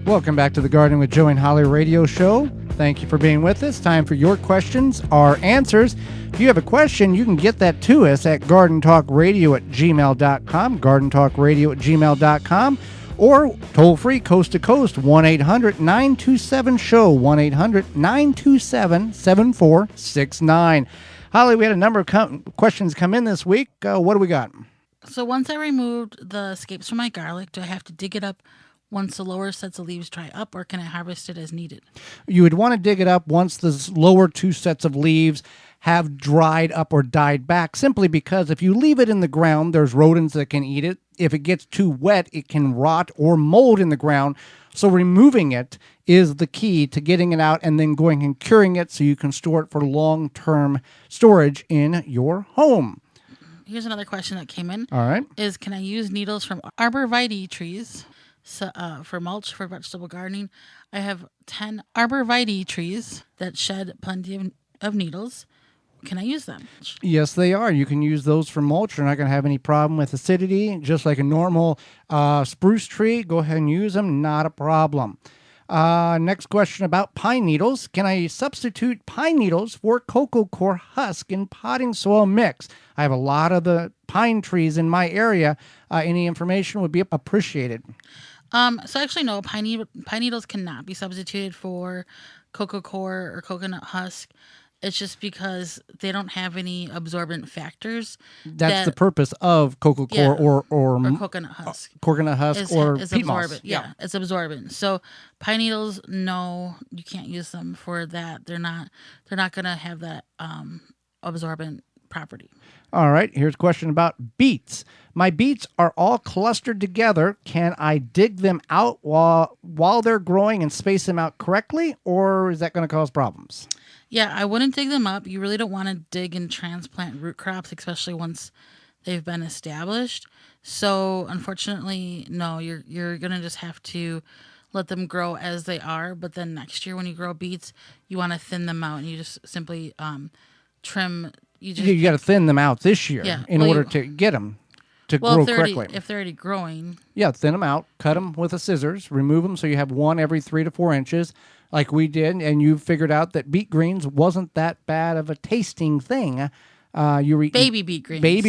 Welcome back to the Garden with Joey and Holly radio show. Thank you for being with us. Time for your questions, our answers. If you have a question, you can get that to us at gardentalkradio@gmail.com, gardentalkradio@gmail.com, or toll-free coast to coast, 1-800-927-SHOW, 1-800-927-7469. Holly, we had a number of questions come in this week. What do we got? So once I removed the scapes from my garlic, do I have to dig it up once the lower sets of leaves dry up, or can I harvest it as needed? You would want to dig it up once the lower two sets of leaves have dried up or died back, simply because if you leave it in the ground, there's rodents that can eat it. If it gets too wet, it can rot or mold in the ground. So removing it is the key to getting it out and then going and curing it so you can store it for long-term storage in your home. Here's another question that came in. All right. Is can I use needles from arborvitae trees for mulch for vegetable gardening? I have 10 arborvitae trees that shed plenty of needles. Can I use them? Yes, they are. You can use those for mulch. You're not going to have any problem with acidity. Just like a normal spruce tree, go ahead and use them. Not a problem. Next question about pine needles. Can I substitute pine needles for cocoa core husk in potting soil mix? I have a lot of the pine trees in my area. Any information would be appreciated. So actually, no, pine needles cannot be substituted for cocoa core or coconut husk. It's just because they don't have any absorbent factors. That's the purpose of cocoa core or coconut husk. Coconut husk or peat moss. Yeah, it's absorbent. So pine needles, no, you can't use them for that. They're not going to have that absorbent property. All right, here's a question about beets. My beets are all clustered together. Can I dig them out while they're growing and space them out correctly, or is that going to cause problems? Yeah, I wouldn't dig them up. You really don't want to dig and transplant root crops, especially once they've been established. So unfortunately, no, you're going to just have to let them grow as they are. But then next year when you grow beets, you want to thin them out, and you just simply trim. You got to thin them out this year in order to get them to grow correctly. If they're already growing. Yeah, thin them out, cut them with a scissors, remove them so you have one every 3 to 4 inches like we did, and you figured out that beet greens wasn't that bad of a tasting thing. You were eating baby beet greens. Beet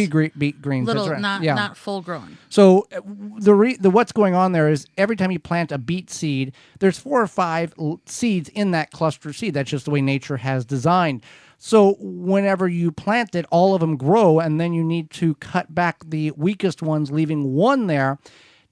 greens. Little, that's right. not full grown. So the what's going on there is every time you plant a beet seed, there's 4 or 5 seeds in that cluster seed. That's just the way nature has designed. So whenever you plant it, all of them grow, and then you need to cut back the weakest ones, leaving one there,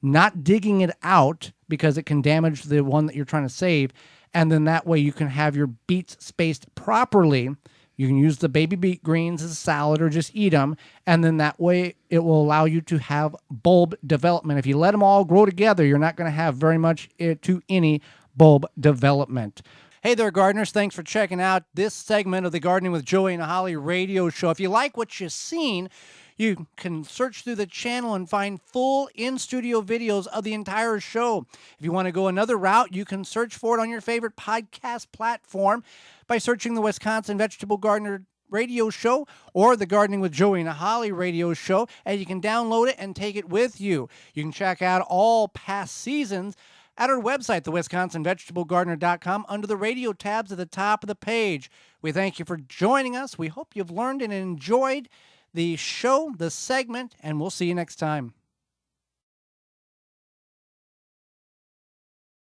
not digging it out because it can damage the one that you're trying to save. And then that way you can have your beets spaced properly. You can use the baby beet greens as a salad or just eat them. And then that way it will allow you to have bulb development. If you let them all grow together, you're not going to have very much to any bulb development. Hey there, gardeners. Thanks for checking out this segment of the Gardening with Joey and Holly radio show. If you like what you've seen, you can search through the channel and find full in-studio videos of the entire show. If you want to go another route, you can search for it on your favorite podcast platform by searching the Wisconsin Vegetable Gardener radio show or the Gardening with Joey and Holly radio show, and you can download it and take it with you. You can check out all past seasons at our website, thewisconsinvegetablegardener.com, under the radio tabs at the top of the page. We thank you for joining us. We hope you've learned and enjoyed the show, the segment, and we'll see you next time.